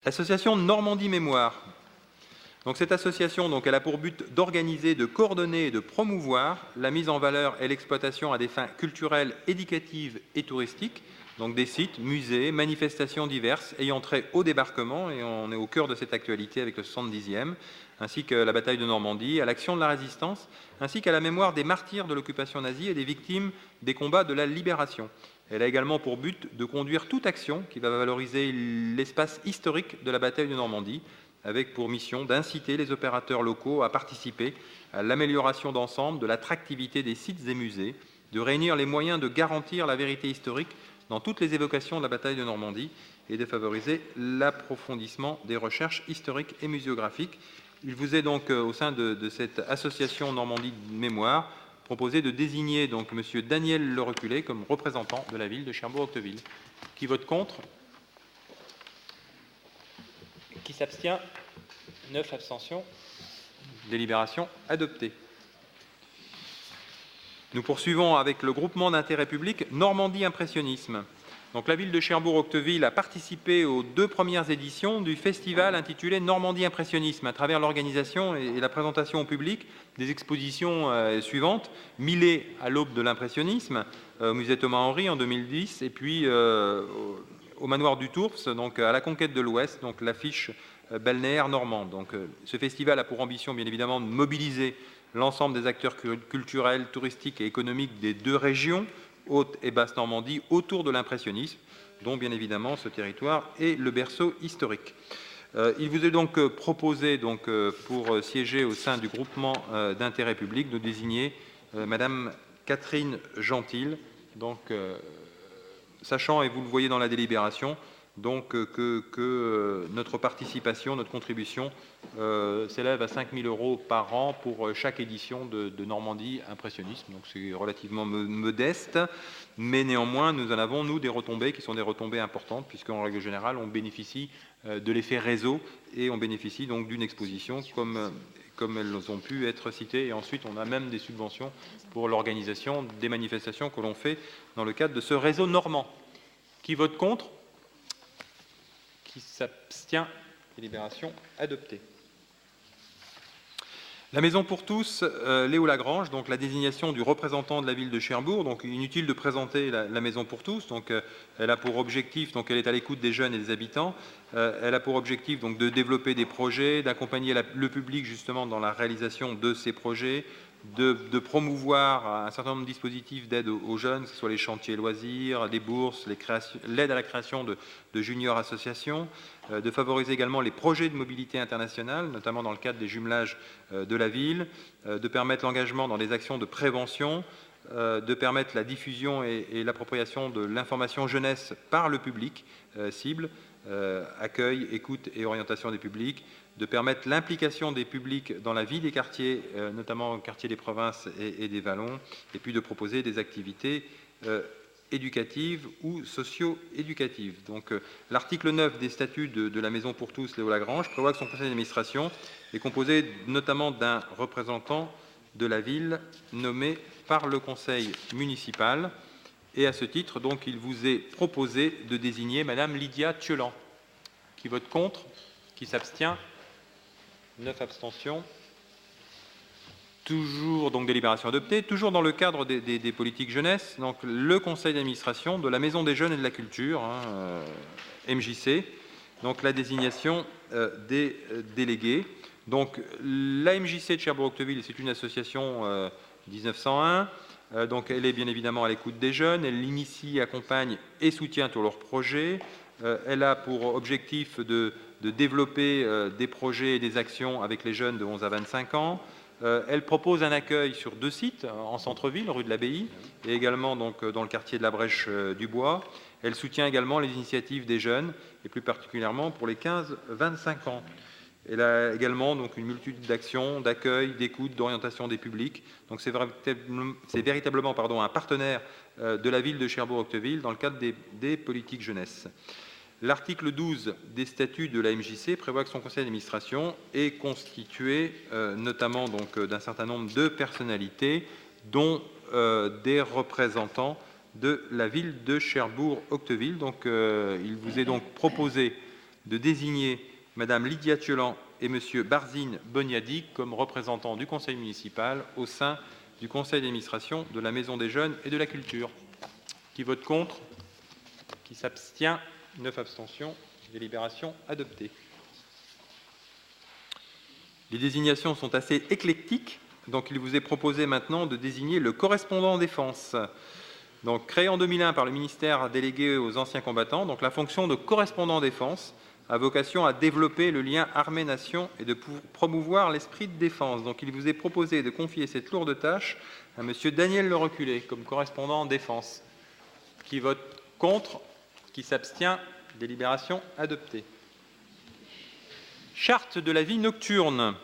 L'association Normandie Mémoire. Donc, cette association, elle a pour but d'organiser, de coordonner et de promouvoir la mise en valeur et l'exploitation à des fins culturelles, éducatives et touristiques, donc des sites, musées, manifestations diverses ayant trait au débarquement, et on est au cœur de cette actualité avec le 70e, ainsi que la bataille de Normandie, à l'action de la résistance, ainsi qu'à la mémoire des martyrs de l'occupation nazie et des victimes des combats de la libération. Elle a également pour but de conduire toute action qui va valoriser l'espace historique de la bataille de Normandie, avec pour mission d'inciter les opérateurs locaux à participer à l'amélioration d'ensemble de l'attractivité des sites et musées, de réunir les moyens de garantir la vérité historique dans toutes les évocations de la bataille de Normandie et de favoriser l'approfondissement des recherches historiques et muséographiques. Il vous est donc, au sein de cette association Normandie Mémoire, proposé de désigner donc M. Daniel Le Reculé comme représentant de la ville de Cherbourg-Octeville. Qui vote contre? Qui s'abstient? 9 abstentions. Délibération adoptée. Nous poursuivons avec le groupement d'intérêt public Normandie Impressionnisme. Donc, la ville de Cherbourg-Octeville a participé aux 2 premières éditions du festival intitulé Normandie Impressionnisme à travers l'organisation et la présentation au public des expositions suivantes. Millet à l'aube de l'impressionnisme, au musée Thomas-Henry en 2010, et puis au manoir du Tours, donc à la conquête de l'Ouest, donc l'affiche balnéaire normande. Donc, ce festival a pour ambition, bien évidemment, de mobiliser l'ensemble des acteurs culturels, touristiques et économiques des 2 régions, Haute et Basse Normandie, autour de l'impressionnisme, dont bien évidemment ce territoire est le berceau historique. Il vous est donc proposé, pour siéger au sein du groupement d'intérêt public, de désigner Madame Catherine Gentil, sachant, et vous le voyez dans la délibération, que notre participation, notre contribution s'élève à 5 000 € par an pour chaque édition de Normandie Impressionnisme. Donc c'est relativement modeste, mais néanmoins nous en avons, nous, des retombées qui sont des retombées importantes, puisqu'en règle générale on bénéficie de l'effet réseau et on bénéficie donc d'une exposition comme elles ont pu être citées, et ensuite on a même des subventions pour l'organisation des manifestations que l'on fait dans le cadre de ce réseau normand. Qui vote contre? Qui s'abstient? Délibération adoptée. La Maison pour tous, Léo Lagrange, donc la désignation du représentant de la ville de Cherbourg. Donc inutile de présenter la Maison pour tous. Donc elle a pour objectif, elle est à l'écoute des jeunes et des habitants. Elle a pour objectif de développer des projets, d'accompagner le public justement dans la réalisation de ces projets, de promouvoir un certain nombre de dispositifs d'aide aux jeunes, que ce soit les chantiers loisirs, des bourses, l'aide à la création de junior associations, de favoriser également les projets de mobilité internationale, notamment dans le cadre des jumelages de la ville, de permettre l'engagement dans des actions de prévention, de permettre la diffusion et l'appropriation de l'information jeunesse par le public cible, accueil, écoute et orientation des publics, de permettre l'implication des publics dans la vie des quartiers, notamment au quartier des provinces et des vallons, et puis de proposer des activités éducatives ou socio-éducatives. Donc, l'article 9 des statuts de la Maison pour tous, Léo Lagrange, prévoit que son conseil d'administration est composé notamment d'un représentant de la ville nommé par le conseil municipal. Et à ce titre, il vous est proposé de désigner Madame Lydia Thiolan. Qui vote contre? Qui s'abstient? 9 abstentions. Toujours, délibération adoptée. Toujours dans le cadre des politiques jeunesse, le conseil d'administration de la Maison des jeunes et de la culture, MJC, la désignation des délégués. Donc, la MJC de Cherbourg-Octeville, c'est une association 1901. Elle est bien évidemment à l'écoute des jeunes. Elle initie, accompagne et soutient tous leurs projets. Elle a pour objectif de développer des projets et des actions avec les jeunes de 11 à 25 ans. Elle propose un accueil sur 2 sites, en centre-ville, rue de l'Abbaye, et également dans le quartier de la Brèche du Bois. Elle soutient également les initiatives des jeunes, et plus particulièrement pour les 15-25 ans. Elle a également une multitude d'actions, d'accueil, d'écoute, d'orientation des publics. Donc c'est véritablement un partenaire de la ville de Cherbourg-Octeville dans le cadre des politiques jeunesse. L'article 12 des statuts de la MJC prévoit que son conseil d'administration est constitué notamment d'un certain nombre de personnalités, dont des représentants de la ville de Cherbourg-Octeville. Il vous est donc proposé de désigner Madame Lydia Thiolan et Monsieur Barzine Boniadi comme représentants du conseil municipal au sein du conseil d'administration de la Maison des Jeunes et de la Culture. Qui vote contre? Qui s'abstient? 9 abstentions. Délibération adoptée. Les désignations sont assez éclectiques, donc il vous est proposé maintenant de désigner le correspondant défense. Donc, créé en 2001 par le ministère délégué aux anciens combattants, donc la fonction de correspondant défense a vocation à développer le lien armée-nation et de promouvoir l'esprit de défense. Donc, il vous est proposé de confier cette lourde tâche à M. Daniel Le Reculé comme correspondant défense. Qui vote contre? Qui s'abstient? Délibération adoptée. Charte de la vie nocturne.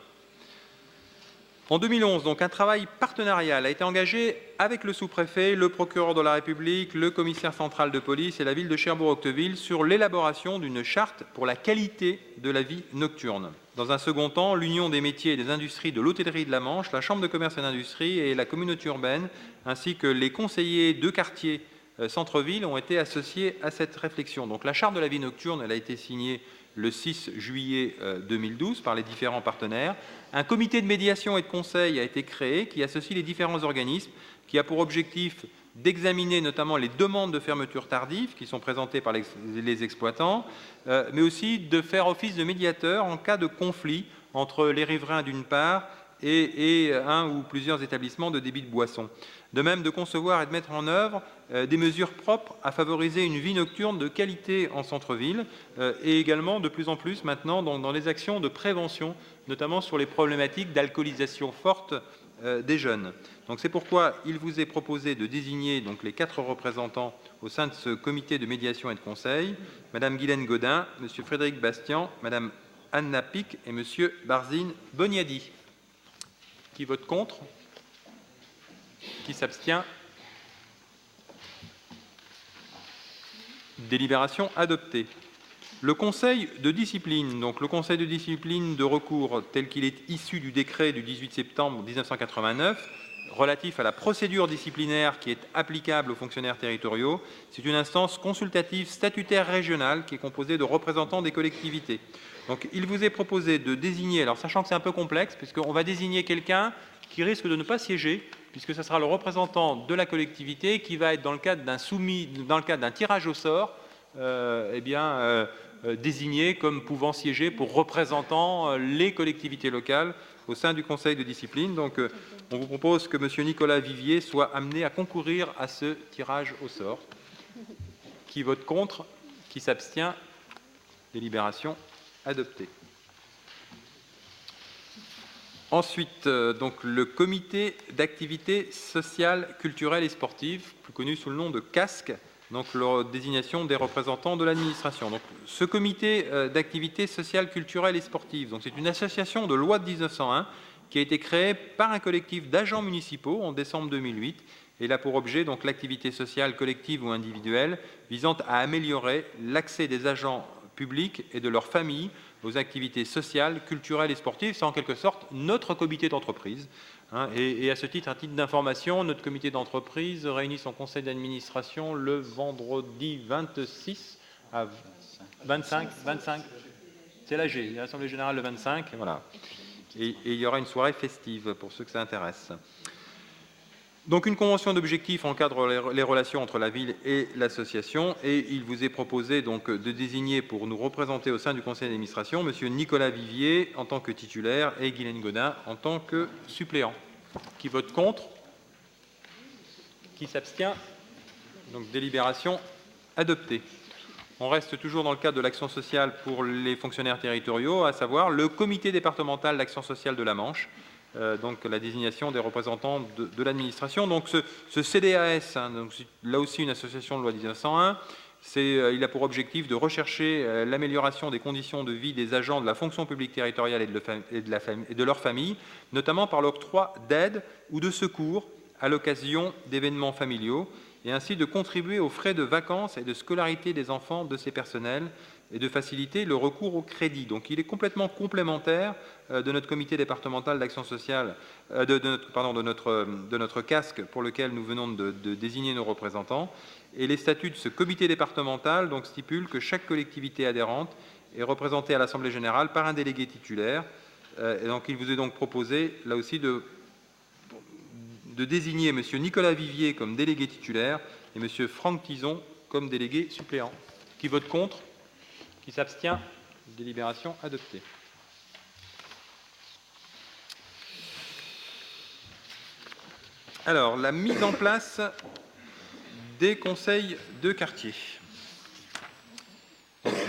En 2011, donc, un travail partenarial a été engagé avec le sous-préfet, le procureur de la République, le commissaire central de police et la ville de Cherbourg-Octeville sur l'élaboration d'une charte pour la qualité de la vie nocturne. Dans un second temps, l'Union des métiers et des industries de l'hôtellerie de la Manche, la Chambre de commerce et d'industrie et la communauté urbaine, ainsi que les conseillers de quartier centre-ville ont été associés à cette réflexion. Donc, la charte de la vie nocturne, elle a été signée le 6 juillet 2012 par les différents partenaires. Un comité de médiation et de conseil a été créé qui associe les différents organismes, qui a pour objectif d'examiner notamment les demandes de fermeture tardive qui sont présentées par les exploitants, mais aussi de faire office de médiateur en cas de conflit entre les riverains d'une part et un ou plusieurs établissements de débit de boissons. De même, de concevoir et de mettre en œuvre des mesures propres à favoriser une vie nocturne de qualité en centre-ville et également de plus en plus maintenant dans les actions de prévention, notamment sur les problématiques d'alcoolisation forte des jeunes. Donc c'est pourquoi il vous est proposé de désigner donc les 4 représentants au sein de ce comité de médiation et de conseil, Madame Guylaine Godin, Monsieur Frédéric Bastian, Madame Anna Pic et Monsieur Barzine Boniadi. Qui vote contre? Qui s'abstient? Délibération adoptée. Le conseil de discipline, donc le conseil de discipline de recours tel qu'il est issu du décret du 18 septembre 1989, relatif à la procédure disciplinaire qui est applicable aux fonctionnaires territoriaux, c'est une instance consultative statutaire régionale qui est composée de représentants des collectivités. Donc il vous est proposé de désigner, alors sachant que c'est un peu complexe, puisqu'on va désigner quelqu'un qui risque de ne pas siéger, puisque ce sera le représentant de la collectivité qui va être dans le cadre d'un tirage au sort, désigné comme pouvant siéger pour représentant les collectivités locales au sein du conseil de discipline. Donc on vous propose que M. Nicolas Vivier soit amené à concourir à ce tirage au sort. Qui vote contre? Qui s'abstient? Délibération adoptée. Ensuite, donc, le comité d'activité sociale, culturelle et sportive, plus connu sous le nom de CASC, donc la désignation des représentants de l'administration. Donc, ce comité d'activité sociale, culturelle et sportive, donc, c'est une association de loi de 1901 qui a été créée par un collectif d'agents municipaux en décembre 2008. Et il a pour objet donc l'activité sociale collective ou individuelle visant à améliorer l'accès des agents publics et de leurs familles aux activités sociales, culturelles et sportives. C'est en quelque sorte notre comité d'entreprise. Et à ce titre, un titre d'information, notre comité d'entreprise réunit son conseil d'administration le vendredi 26 à 25. C'est l'AG, l'Assemblée générale le 25. Voilà. Et il y aura une soirée festive pour ceux que ça intéresse. Donc une convention d'objectifs encadre les relations entre la ville et l'association et il vous est proposé donc de désigner pour nous représenter au sein du conseil d'administration M. Nicolas Vivier en tant que titulaire et Guylaine Godin en tant que suppléant. Qui vote contre? Qui s'abstient? Donc délibération adoptée. On reste toujours dans le cadre de l'action sociale pour les fonctionnaires territoriaux, à savoir le comité départemental d'action sociale de la Manche. Donc la désignation des représentants de l'administration. Donc ce CDAS, donc là aussi une association de loi 1901, il a pour objectif de rechercher l'amélioration des conditions de vie des agents de la fonction publique territoriale et de leur famille, notamment par l'octroi d'aides ou de secours à l'occasion d'événements familiaux, et ainsi de contribuer aux frais de vacances et de scolarité des enfants de ces personnels et de faciliter le recours au crédit. Donc il est complètement complémentaire de notre comité départemental d'action sociale, de notre CASC pour lequel nous venons de désigner nos représentants. Et les statuts de ce comité départemental donc, stipulent que chaque collectivité adhérente est représenté à l'Assemblée générale par un délégué titulaire. Et donc, il vous est donc proposé, là aussi, de désigner M. Nicolas Vivier comme délégué titulaire et M. Franck Tison comme délégué suppléant. Qui vote contre? Qui s'abstient? Délibération adoptée. Alors, la mise en place des conseils de quartier.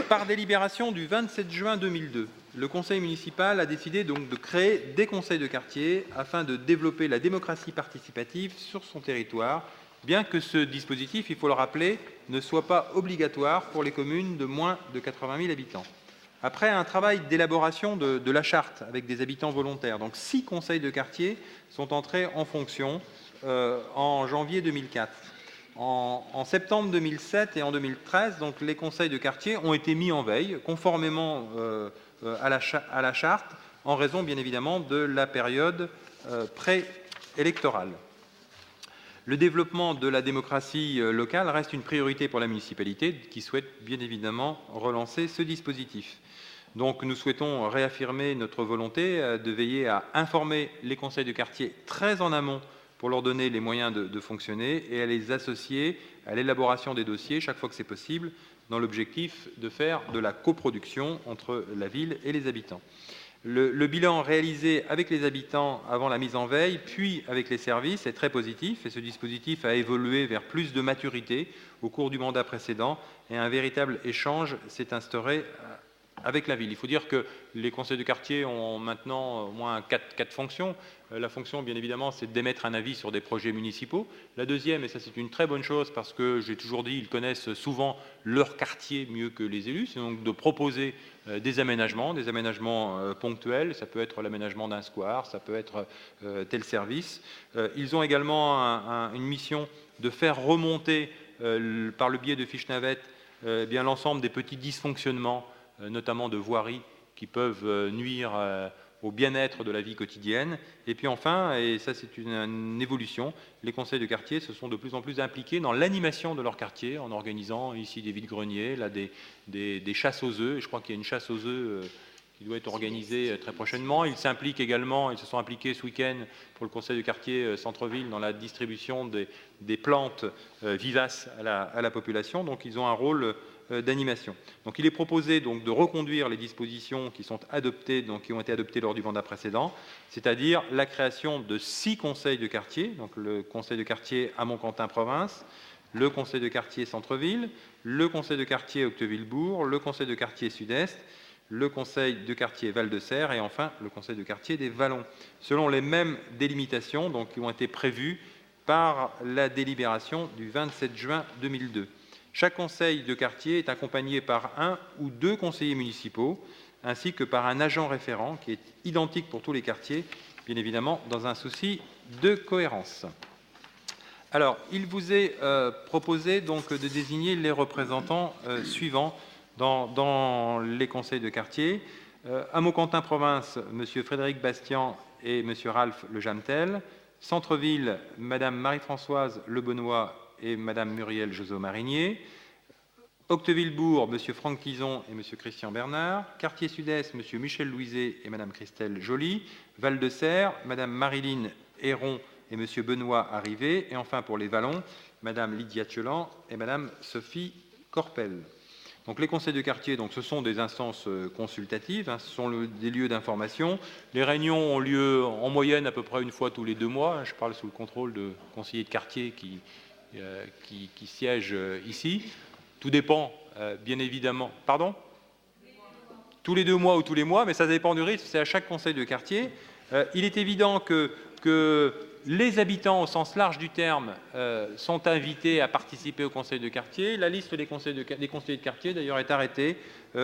Par délibération du 27 juin 2002, le conseil municipal a décidé donc de créer des conseils de quartier afin de développer la démocratie participative sur son territoire, bien que ce dispositif, il faut le rappeler, ne soit pas obligatoire pour les communes de moins de 80 000 habitants. Après un travail d'élaboration de la charte avec des habitants volontaires, donc 6 conseils de quartier sont entrés en fonction en janvier 2004. En septembre 2007 et en 2013, donc, les conseils de quartier ont été mis en veille, conformément à la charte, en raison, bien évidemment, de la période préélectorale. Le développement de la démocratie locale reste une priorité pour la municipalité, qui souhaite, bien évidemment, relancer ce dispositif. Donc, nous souhaitons réaffirmer notre volonté de veiller à informer les conseils de quartier très en amont pour leur donner les moyens de fonctionner et à les associer à l'élaboration des dossiers chaque fois que c'est possible, dans l'objectif de faire de la coproduction entre la ville et les habitants. Le bilan réalisé avec les habitants avant la mise en veille, puis avec les services, est très positif et ce dispositif a évolué vers plus de maturité au cours du mandat précédent et un véritable échange s'est instauré avec la ville. Il faut dire que les conseils de quartier ont maintenant au moins 4 fonctions. La fonction, bien évidemment, c'est d'émettre un avis sur des projets municipaux. La deuxième, et ça c'est une très bonne chose parce que j'ai toujours dit, ils connaissent souvent leur quartier mieux que les élus, c'est donc de proposer des aménagements ponctuels. Ça peut être l'aménagement d'un square, ça peut être tel service. Ils ont également une mission de faire remonter, par le biais de fiches navettes, bien l'ensemble des petits dysfonctionnements, notamment de voirie, qui peuvent nuire au bien-être de la vie quotidienne. Et puis enfin, et ça c'est une évolution, les conseils de quartier se sont de plus en plus impliqués dans l'animation de leur quartier, en organisant ici des vides-greniers, là des chasses aux œufs. Et je crois qu'il y a une chasse aux œufs qui doit être organisée très prochainement. Ils s'impliquent également, ils se sont impliqués ce week-end pour le conseil de quartier centre-ville dans la distribution des plantes vivaces à la population. Donc ils ont un rôle d'animation. Donc il est proposé donc de reconduire les dispositions qui sont adoptées, donc qui ont été adoptées lors du mandat précédent, c'est-à-dire la création de 6 conseils de quartier, donc le conseil de quartier Amont-Quentin Province, le conseil de quartier Centre-Ville, le conseil de quartier Octeville-Bourg, le conseil de quartier Sud-Est, le conseil de quartier Val-de-Serre et enfin le conseil de quartier des Vallons, selon les mêmes délimitations donc, qui ont été prévues par la délibération du 27 juin 2002. Chaque conseil de quartier est accompagné par 1 ou 2 conseillers municipaux, ainsi que par un agent référent qui est identique pour tous les quartiers, bien évidemment dans un souci de cohérence. Alors, il vous est proposé donc de désigner les représentants suivants dans les conseils de quartier. Amont-Quentin Province, M. Frédéric Bastian et M. Ralph Le Jamtel. Centre-Ville, Mme Marie-Françoise Le Benoît et Mme Muriel Josot-Marinier. Octeville-Bourg, M. Franck Tison et M. Christian Bernard. Quartier Sud-Est, M. Michel Louiset et Mme Christelle Joly. Val-de-Serre, Mme Marilyn Héron et M. Benoît Arrivé. Et enfin, pour les Vallons, Mme Lydia Thiolan et Mme Sophie Corpel. Donc, les conseils de quartier, donc, ce sont des instances consultatives, ce sont des lieux d'information. Les réunions ont lieu en moyenne à peu près une fois tous les 2 mois. Je parle sous le contrôle de conseillers de quartier qui siègent ici. Tout dépend, bien évidemment. Pardon ? Tous les 2 mois ou tous les mois, mais ça dépend du rythme, c'est à chaque conseil de quartier. Il est évident que les habitants, au sens large du terme, sont invités à participer au conseil de quartier. La liste des conseillers de quartier, d'ailleurs, est arrêtée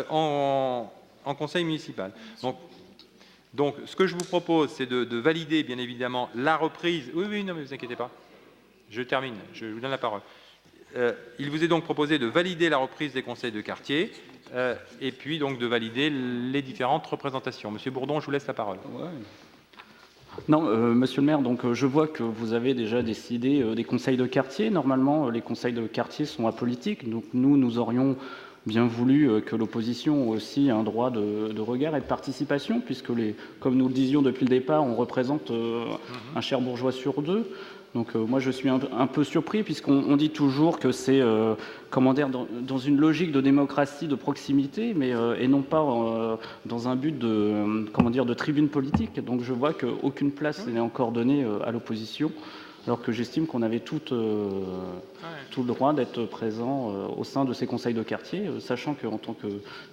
en conseil municipal. Donc, ce que je vous propose, c'est de valider, bien évidemment, la reprise. Oui, non, mais ne vous inquiétez pas. Je termine, je vous donne la parole. Il vous est donc proposé de valider la reprise des conseils de quartier et puis donc de valider les différentes représentations. Monsieur Bourdon, je vous laisse la parole. Ouais. Non, monsieur le maire, donc, je vois que vous avez déjà décidé des conseils de quartier. Normalement, les conseils de quartier sont apolitiques. Donc nous aurions bien voulu que l'opposition ait aussi un droit de regard et de participation, puisque, comme nous le disions depuis le départ, on représente un Cherbourgeois sur 2. Donc moi je suis un peu surpris, puisqu'on dit toujours que c'est dans une logique de démocratie de proximité, et non pas dans un but de tribune politique. Donc je vois qu'aucune place n'est encore donnée à l'opposition, alors que j'estime qu'on avait tout le droit d'être présent au sein de ces conseils de quartier, sachant qu'en tant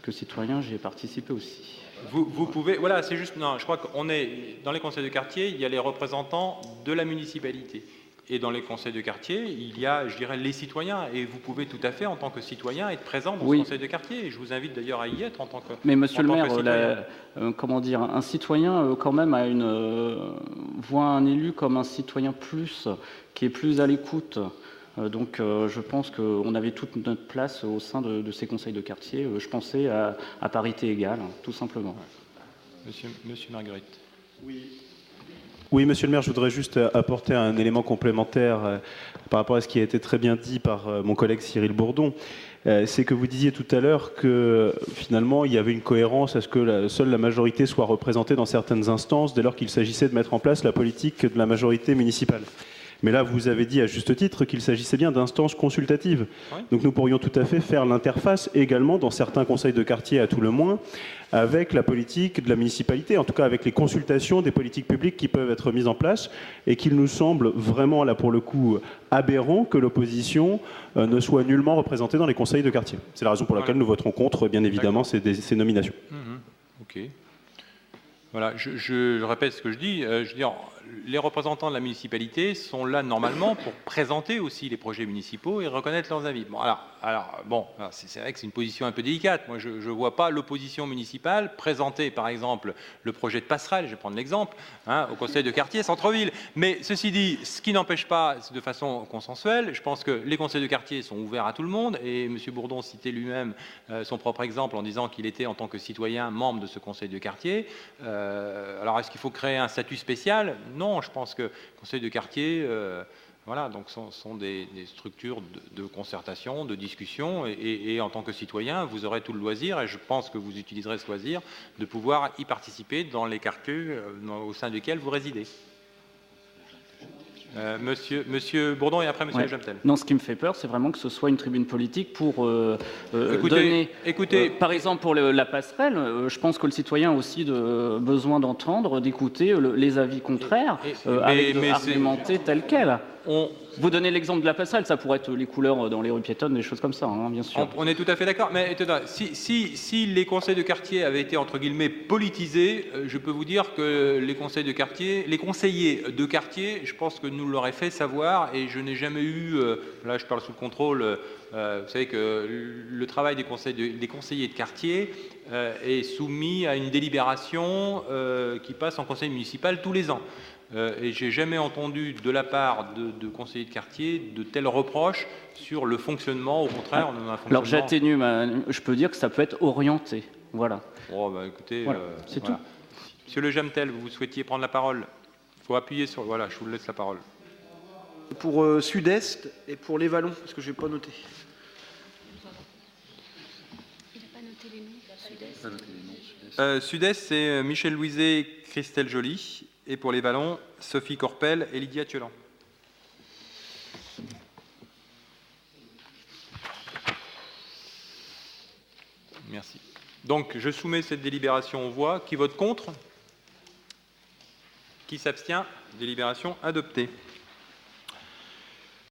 que citoyen, j'y ai participé aussi. Vous pouvez, voilà, c'est juste, non, je crois qu'on est, dans les conseils de quartier, il y a les représentants de la municipalité. Et dans les conseils de quartier, il y a, je dirais, les citoyens. Et vous pouvez tout à fait, en tant que citoyen, être présent dans ce conseil de quartier. Et je vous invite d'ailleurs à y être en tant que Mais monsieur le maire, un citoyen, quand même, voit un élu comme un citoyen qui est plus à l'écoute. Donc je pense qu'on avait toute notre place au sein de ces conseils de quartier. Je pensais à parité égale, tout simplement. Monsieur Marguerite. Oui, monsieur le maire, je voudrais juste apporter un élément complémentaire par rapport à ce qui a été très bien dit par mon collègue Cyril Bourdon. C'est que vous disiez tout à l'heure que finalement il y avait une cohérence à ce que seule la majorité soit représentée dans certaines instances dès lors qu'il s'agissait de mettre en place la politique de la majorité municipale. Mais là, vous avez dit à juste titre qu'il s'agissait bien d'instances consultatives. Oui. Donc nous pourrions tout à fait faire l'interface également dans certains conseils de quartier à tout le moins avec la politique de la municipalité, en tout cas avec les consultations des politiques publiques qui peuvent être mises en place, et qu'il nous semble vraiment, là pour le coup, aberrant que l'opposition ne soit nullement représentée dans les conseils de quartier. C'est la raison pour laquelle nous voterons contre, bien évidemment, ces nominations. Ok. Voilà, je répète ce que je dis. Je veux dire, les représentants de la municipalité sont là normalement pour présenter aussi les projets municipaux et reconnaître leurs avis. Bon, c'est vrai que c'est une position un peu délicate. Moi, je ne vois pas l'opposition municipale présenter, par exemple, le projet de passerelle, je vais prendre l'exemple, au conseil de quartier centre-ville. Mais ceci dit, ce qui n'empêche pas, de façon consensuelle, je pense que les conseils de quartier sont ouverts à tout le monde, et M. Bourdon citait lui-même son propre exemple en disant qu'il était, en tant que citoyen, membre de ce conseil de quartier. Alors, est-ce qu'il faut créer un statut spécial ? Non, je pense que le conseil de quartier, donc sont des structures de concertation, de discussion, et en tant que citoyen, vous aurez tout le loisir, et je pense que vous utiliserez ce loisir, de pouvoir y participer dans les quartiers au sein desquels vous résidez. Monsieur Bourdon et après Monsieur Jumtel. Non, ce qui me fait peur, c'est vraiment que ce soit une tribune politique pour donner... par exemple, pour la passerelle, je pense que le citoyen a aussi besoin d'entendre, d'écouter les avis contraires, argumenter tel quel. Vous donnez l'exemple de la passerelle, ça pourrait être les couleurs dans les rues piétonnes, des choses comme ça, bien sûr. On est tout à fait d'accord, mais si les conseils de quartier avaient été, entre guillemets, politisés, je peux vous dire que les conseillers de quartier, je pense que nous l'auraient fait savoir, et je n'ai jamais eu, là je parle sous le contrôle, vous savez que le travail des conseillers de quartier est soumis à une délibération qui passe en conseil municipal tous les ans. Et j'ai jamais entendu de la part de conseillers de quartier de tels reproches sur le fonctionnement. Au contraire, on a un fonctionnement... Alors j'atténue, je peux dire que ça peut être orienté. Voilà. Écoutez, voilà, c'est tout. Monsieur Le Jumtel, vous souhaitiez prendre la parole. Il faut appuyer sur... Voilà, je vous laisse la parole. Pour Sud-Est et pour les Vallons, parce que je n'ai pas noté. Il n'a pas noté les noms. Sud-Est. Sud-Est, c'est Michel Louiset, Christelle Joly. Et pour les Vallons, Sophie Corpel et Lydia Thiolan. Merci. Donc, je soumets cette délibération aux voix. Qui vote contre ? Qui s'abstient ? Délibération adoptée.